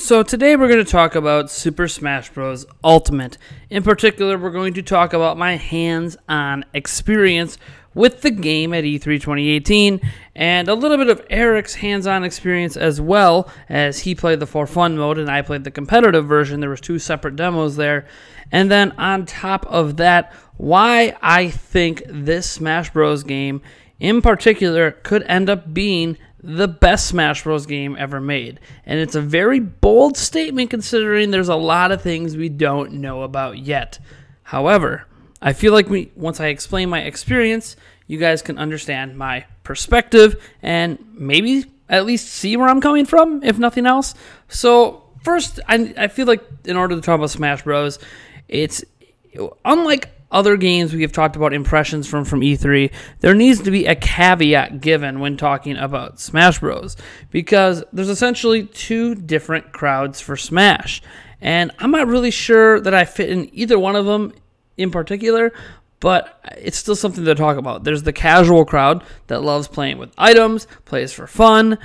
So today we're going to talk about Super Smash Bros. Ultimate. In particular, we're going to talk about my hands-on experience with the game at E3 2018, and a little bit of Eric's hands-on experience as well, as he played the for fun mode and I played the competitive version. There was two separate demos there. And then on top of that, why I think this Smash Bros. Game in particular could end up being the best Smash Bros. Game ever made. And it's a very bold statement considering there's a lot of things we don't know about yet. However, I feel like once I explain my experience, you guys can understand my perspective and maybe at least see where I'm coming from, if nothing else. So first, I feel like in order to talk about Smash Bros., it's unlike other games we have talked about impressions from E3, there needs to be a caveat given when talking about Smash Bros. Because there's essentially two different crowds for Smash. And I'm not really sure that I fit in either one of them in particular, but it's still something to talk about. There's the casual crowd that loves playing with items, plays for fun.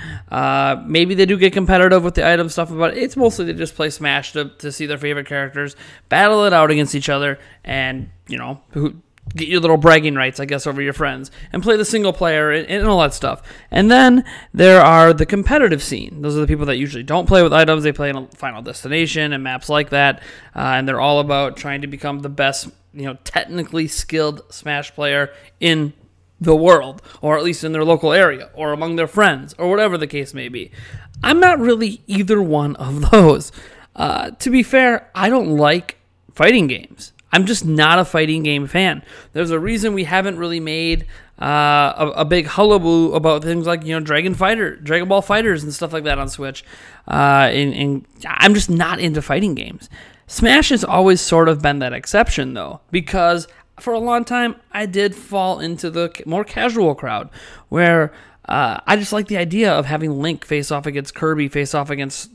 Maybe they do get competitive with the item stuff, but it's mostly they just play Smash to see their favorite characters, battle it out against each other, and, you know, get your little bragging rights, I guess, over your friends, and play the single player and all that stuff. And then there are the competitive scene. Those are the people that usually don't play with items. They play in a Final Destination and maps like that, and they're all about trying to become the best, technically skilled Smash player in the world, or at least in their local area, or among their friends, or whatever the case may be. I'm not really either one of those. To be fair, I don't like fighting games. I'm just not a fighting game fan. There's a reason we haven't really made a big hullabaloo about things like Dragon Ball Fighters and stuff like that on Switch. And I'm just not into fighting games. Smash has always sort of been that exception, though, because for a long time I did fall into the more casual crowd, where I just like the idea of having Link face off against Kirby, face off against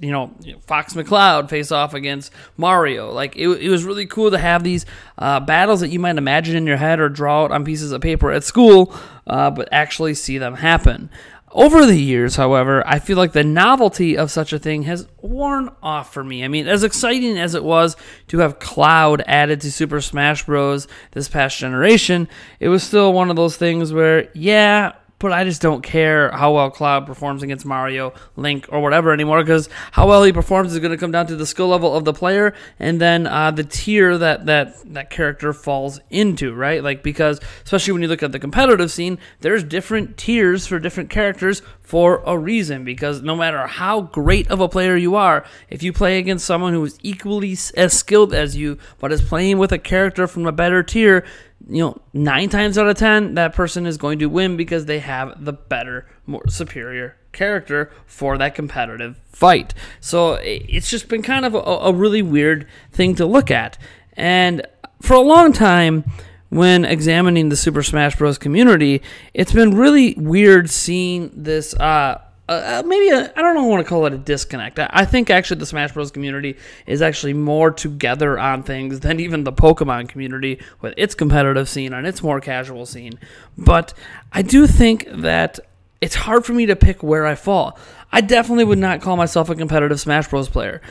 Fox McCloud, face off against Mario. Like it was really cool to have these battles that you might imagine in your head or draw out on pieces of paper at school, but actually see them happen. Over the years, however, I feel like the novelty of such a thing has worn off for me. I mean, as exciting as it was to have Cloud added to Super Smash Bros. This past generation, it was still one of those things where, yeah, but I just don't care how well Cloud performs against Mario, Link, or whatever anymore, because how well he performs is going to come down to the skill level of the player and then the tier that character falls into, right? Like, because especially when you look at the competitive scene, there's different tiers for different characters for a reason, because no matter how great of a player you are, if you play against someone who is equally as skilled as you, but is playing with a character from a better tier, 9 times out of 10, that person is going to win because they have the better, more superior character for that competitive fight. So it's just been kind of a really weird thing to look at. And for a long time, when examining the Super Smash Bros. Community, it's been really weird seeing this I don't want to call it a disconnect. I think actually the Smash Bros. Community is actually more together on things than even the Pokemon community with its competitive scene and its more casual scene. But I do think that it's hard for me to pick where I fall. I definitely would not call myself a competitive Smash Bros. Player.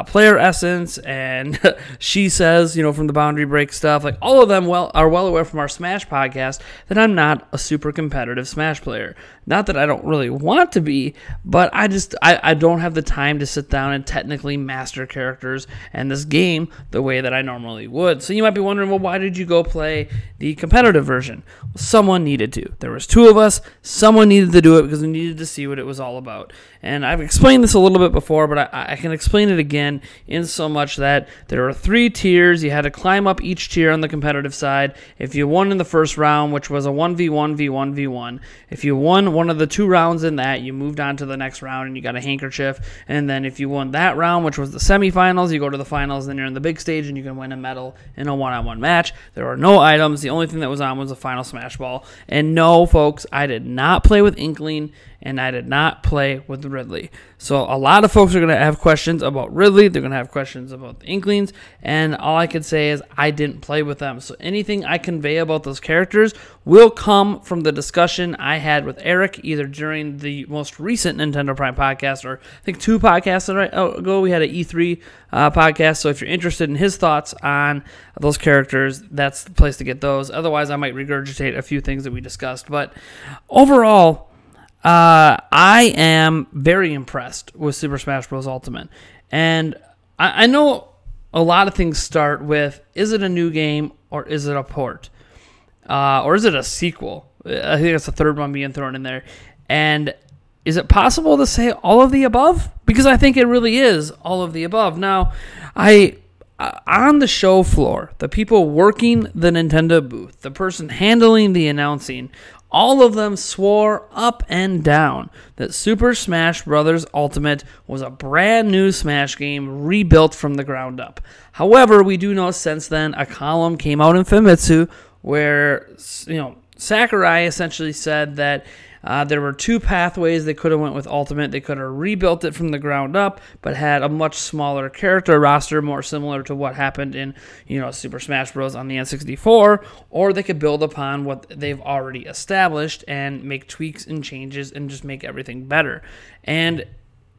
Player Essence and She Says, from the Boundary Break stuff, like all of them are well aware from our Smash podcast that I'm not a super competitive Smash player. Not that I don't really want to be, but I don't have the time to sit down and technically master characters and this game the way that I normally would. So you might be wondering, well, why did you go play the competitive version? Well, someone needed to. There was 2 of us. Someone needed to do it because we needed to see what it was all about. And I've explained this a little bit before, but I can explain it again in so much that there are 3 tiers. You had to climb up each tier on the competitive side. If you won in the first round, which was a 1v1, v1, v1, if you won one of the 2 rounds in that, you moved on to the next round and you got a handkerchief. And then if you won that round, which was the semifinals, you go to the finals, then you're in the big stage and you can win a medal in a one-on-one match. There are no items. The only thing that was on was a final Smash Ball. And no, folks, I did not play with Inkling and I did not play with Ridley. So a lot of folks are going to have questions about Ridley. They're going to have questions about the Inklings, and all I can say is I didn't play with them. So anything I convey about those characters will come from the discussion I had with Eric, either during the most recent Nintendo Prime podcast, or I think 2 podcasts ago we had an E3 podcast. So if you're interested in his thoughts on those characters, that's the place to get those. Otherwise, I might regurgitate a few things that we discussed. But overall, I am very impressed with Super Smash Bros. Ultimate. And I know a lot of things start with, is it a new game or is it a port? Or is it a sequel? I think that's the third one being thrown in there. And is it possible to say all of the above? Because I think it really is all of the above. Now, on the show floor, the people working the Nintendo booth, the person handling the announcing, all of them swore up and down that Super Smash Bros. Ultimate was a brand new Smash game rebuilt from the ground up. However, we do know since then a column came out in Famitsu where, Sakurai essentially said that there were 2 pathways they could have went with Ultimate. They could have rebuilt it from the ground up, but had a much smaller character roster, more similar to what happened in, Super Smash Bros. On the N64, or they could build upon what they've already established and make tweaks and changes and just make everything better. And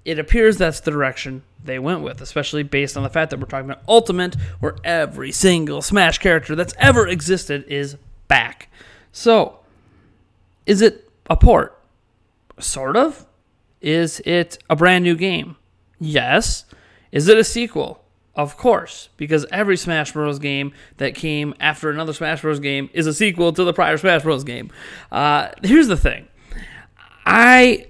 it appears that's the direction they went with, especially based on the fact that we're talking about Ultimate, where every single Smash character that's ever existed is back. So, is it a port? Sort of. Is it a brand new game? Yes. Is it a sequel? Of course, because every Smash Bros. Game that came after another Smash Bros. Game is a sequel to the prior Smash Bros. Game. Here's the thing. I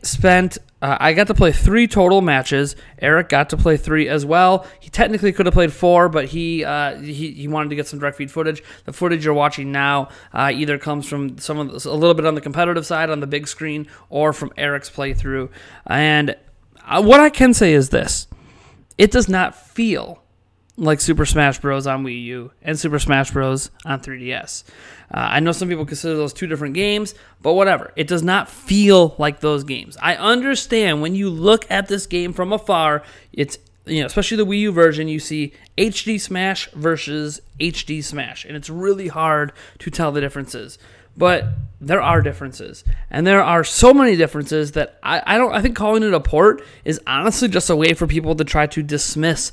got to play 3 total matches. Eric got to play 3 as well. He technically could have played 4, but he wanted to get some direct feed footage. The footage you're watching now either comes from a little bit on the competitive side on the big screen, or from Eric's playthrough. And what I can say is this: it does not feel like Super Smash Bros. On Wii U and Super Smash Bros. On 3DS. I know some people consider those 2 different games, but whatever. It does not feel like those games. I understand when you look at this game from afar, it's, especially the Wii U version, you see HD Smash versus HD Smash, and it's really hard to tell the differences. But there are differences, and there are so many differences that I think calling it a port is honestly just a way for people to try to dismiss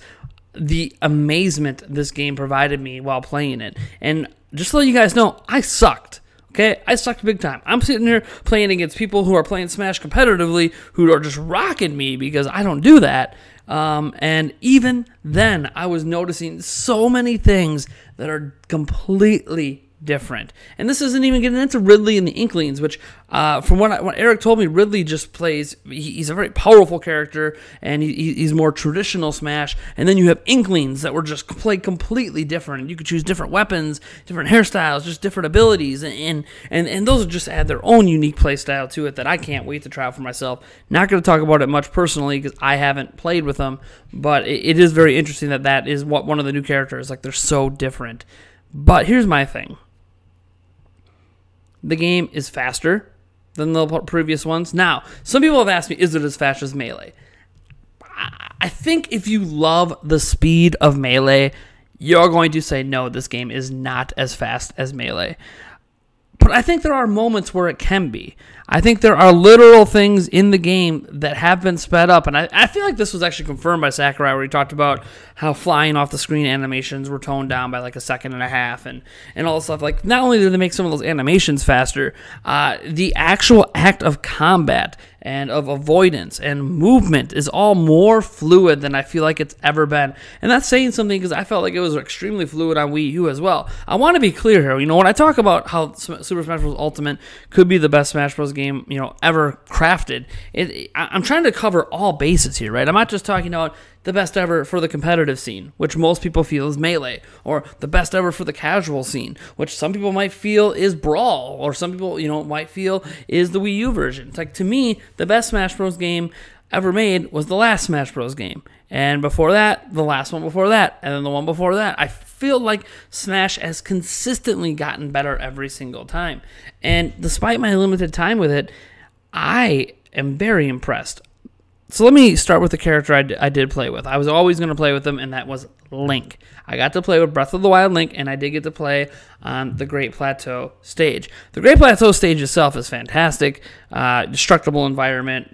the amazement this game provided me while playing it. And just to let you guys know, I sucked. Okay, I sucked big time. I'm sitting here playing against people who are playing Smash competitively, who are just rocking me because I don't do that. And even then, I was noticing so many things that are completely different. And this isn't even getting into Ridley and the Inklings, which, from what Eric told me, Ridley just plays, he's a very powerful character, and he's more traditional Smash, and then you have Inklings that were just play completely different. You could choose different weapons, different hairstyles, just different abilities, and those just add their own unique play style to it that I can't wait to try out for myself. Not going to talk about it much personally because I haven't played with them, but it is very interesting that is what one of the new characters, like, they're so different. But here's my thing. The game is faster than the previous ones. Now, some people have asked me, is it as fast as Melee? I think if you love the speed of Melee, you're going to say, no, this game is not as fast as Melee. But I think there are moments where it can be. I think there are literal things in the game that have been sped up, and I feel like this was actually confirmed by Sakurai, where he talked about how flying off the screen animations were toned down by like 1.5 seconds and all this stuff. Like, not only did they make some of those animations faster, the actual act of combat and of avoidance and movement is all more fluid than I feel like it's ever been. And that's saying something, because I felt like it was extremely fluid on Wii U as well. I want to be clear here. When I talk about how Super Smash Bros. Ultimate could be the best Smash Bros. Game ever crafted, I'm trying to cover all bases here, right? I'm not just talking about the best ever for the competitive scene, which most people feel is Melee, or the best ever for the casual scene, which some people might feel is Brawl, or some people, might feel is the Wii U version. It's like, to me, the best Smash Bros. Game ever made was the last Smash Bros. Game. And before that, the last one before that, and then the one before that. I feel like Smash has consistently gotten better every single time. And despite my limited time with it, I am very impressed. So let me start with the character I did play with. I was always going to play with him, and that was Link. I got to play with Breath of the Wild Link, and I did get to play on the Great Plateau stage. The Great Plateau stage itself is fantastic. Destructible environment,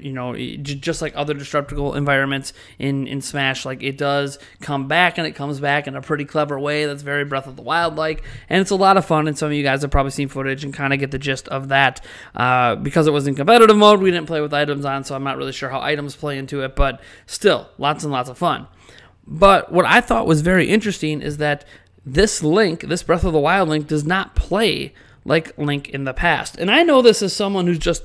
just like other destructible environments in Smash. Like, it does come back, and it comes back in a pretty clever way that's very Breath of the Wild-like, and it's a lot of fun, and some of you guys have probably seen footage and kind of get the gist of that. Because it was in competitive mode, we didn't play with items on, so I'm not really sure how items play into it, but still, lots and lots of fun. But what I thought was very interesting is that this Link, this Breath of the Wild Link, does not play like Link in the past. And I know this as someone who's just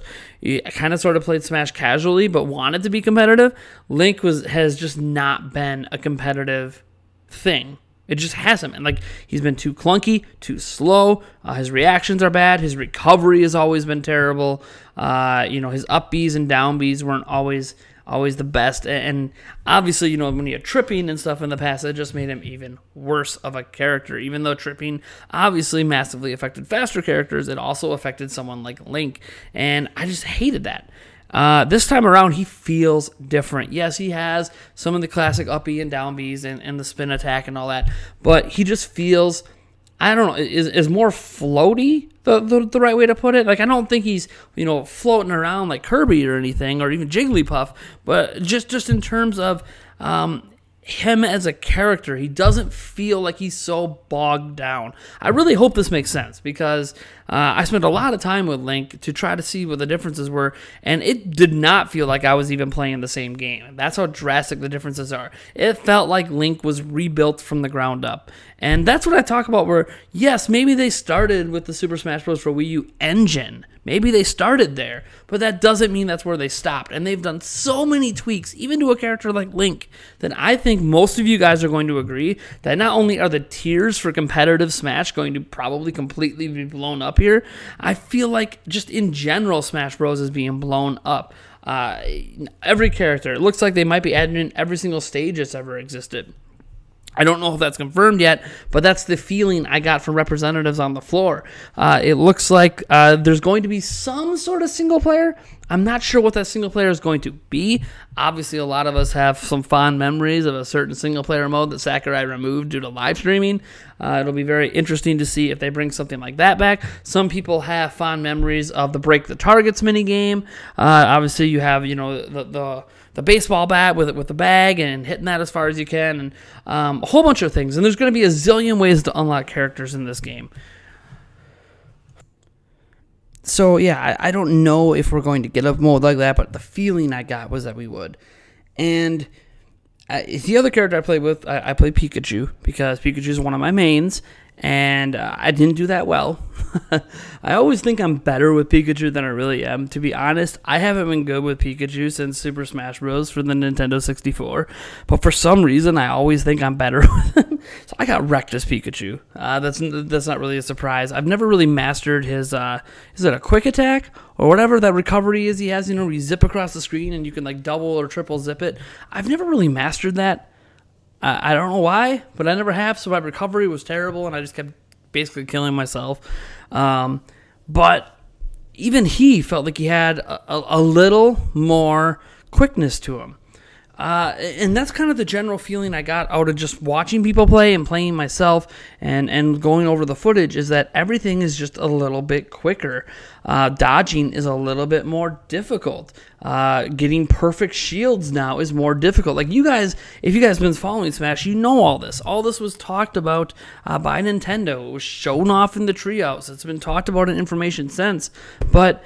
kind of sort of played Smash casually but wanted to be competitive. Link has just not been a competitive thing. It just hasn't been. Like, he's been too clunky, too slow. His reactions are bad. His recovery has always been terrible. His up Bs and down Bs weren't always the best, and obviously, when he had tripping and stuff in the past, it just made him even worse of a character. Even though tripping obviously massively affected faster characters, it also affected someone like Link, and I just hated that. This time around, he feels different. Yes, he has some of the classic up B and down Bs and the spin attack and all that, but he just feels, I don't know, is more floaty, the right way to put it. Like, I don't think he's, floating around like Kirby or anything, or even Jigglypuff, but just in terms of him as a character, he doesn't feel like he's so bogged down. I really hope this makes sense, because I spent a lot of time with Link to try to see what the differences were, and it did not feel like I was even playing the same game. That's how drastic the differences are. It felt like Link was rebuilt from the ground up. And that's what I talk about, where, yes, maybe they started with the Super Smash Bros. For Wii U engine. Maybe they started there, but that doesn't mean that's where they stopped. And they've done so many tweaks, even to a character like Link, that I think most of you guys are going to agree that not only are the tiers for competitive Smash going to probably completely be blown up here, I feel like just in general Smash Bros. Is being blown up. Every character, it looks like they might be adding in every single stage that's ever existed. I don't know if that's confirmed yet, but that's the feeling I got from representatives on the floor. It looks like there's going to be some sort of single player. I'm not sure what that single player is going to be. Obviously, a lot of us have some fond memories of a certain single player mode that Sakurai removed due to live streaming. It'll be very interesting to see if they bring something like that back. Some people have fond memories of the Break the Targets minigame. Obviously, you have the baseball bat with the bag and hitting that as far as you can, and a whole bunch of things. And there's going to be a zillion ways to unlock characters in this game. So, yeah, I don't know if we're going to get a mode like that, but the feeling I got was that we would. And the other character I played with, I played Pikachu, because Pikachu is one of my mains, and I didn't do that well. I always think I'm better with Pikachu than I really am. To be honest, I haven't been good with Pikachu since Super Smash Bros. For the Nintendo 64, but for some reason, I always think I'm better with him. So I got wrecked as Pikachu. That's not really a surprise. I've never really mastered his, is it a quick attack? Or whatever that recovery is he has, where you zip across the screen and you can like double or triple zip it. I've never really mastered that. I don't know why, but I never have, so my recovery was terrible, and I just kept basically killing myself. But even he felt like he had a little more quickness to him. And that's kind of the general feeling I got out of just watching people play and playing myself and going over the footage, is that everything is just a little bit quicker. Dodging is a little bit more difficult. Getting perfect shields now is more difficult. Like, you guys, if you guys have been following Smash, you know all this. All this was talked about by Nintendo. It was shown off in the treehouse. It's been talked about in information since. But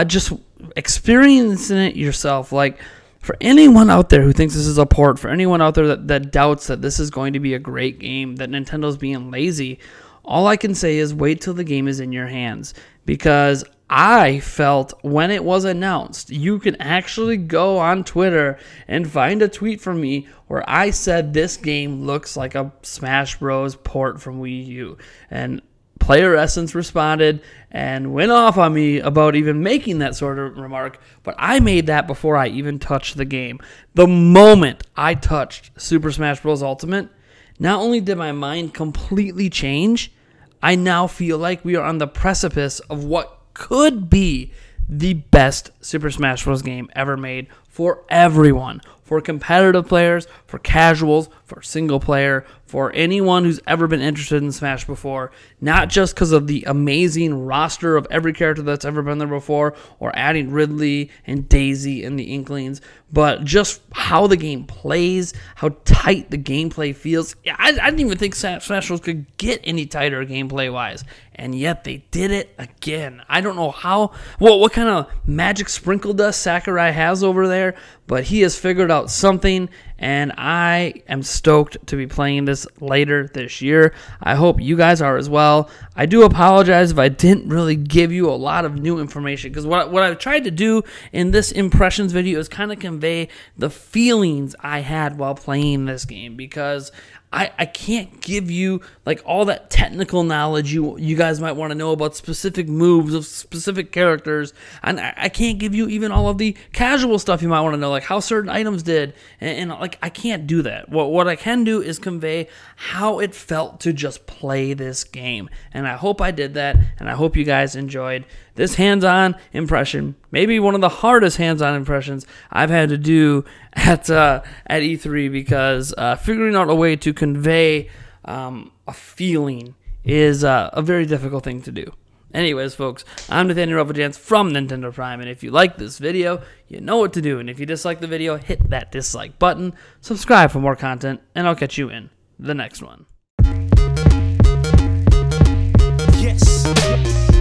just experiencing it yourself, like, for anyone out there who thinks this is a port, for anyone out there that doubts that this is going to be a great game, that Nintendo's being lazy, all I can say is wait till the game is in your hands. Because I felt when it was announced, you can actually go on Twitter and find a tweet from me where I said this game looks like a Smash Bros. Port from Wii U. And Player Essence responded and went off on me about even making that sort of remark, but I made that before I even touched the game. The moment I touched Super Smash Bros. Ultimate, not only did my mind completely change, I now feel like we are on the precipice of what could be the best Super Smash Bros. Game ever made for everyone. For competitive players, for casuals, for single player, for anyone who's ever been interested in Smash before, not just because of the amazing roster of every character that's ever been there before, or adding Ridley and Daisy and the Inklings, but just how the game plays, how tight the gameplay feels. Yeah, I didn't even think Smash Bros. Could get any tighter gameplay-wise, and yet they did it again. I don't know how, what kind of magic sprinkle dust Sakurai has over there, but he has figured out something, and I am stoked to be playing this later this year. I hope you guys are as well. I do apologize if I didn't really give you a lot of new information, because what I've tried to do in this impressions video is kind of convey the feelings I had while playing this game, because I can't give you like all that technical knowledge you guys might want to know about specific moves of specific characters, and I can't give you even all of the casual stuff you might want to know, like how certain items did, and like I can't do that. What I can do is convey how it felt to just play this game, and I hope I did that, and I hope you guys enjoyed this hands-on impression, maybe one of the hardest hands-on impressions I've had to do at E3, because figuring out a way to convey a feeling is a very difficult thing to do. Anyways, folks, I'm Nathaniel Rovajans from Nintendo Prime, and if you like this video, you know what to do, and if you dislike the video, hit that dislike button, subscribe for more content, and I'll catch you in the next one. Yes.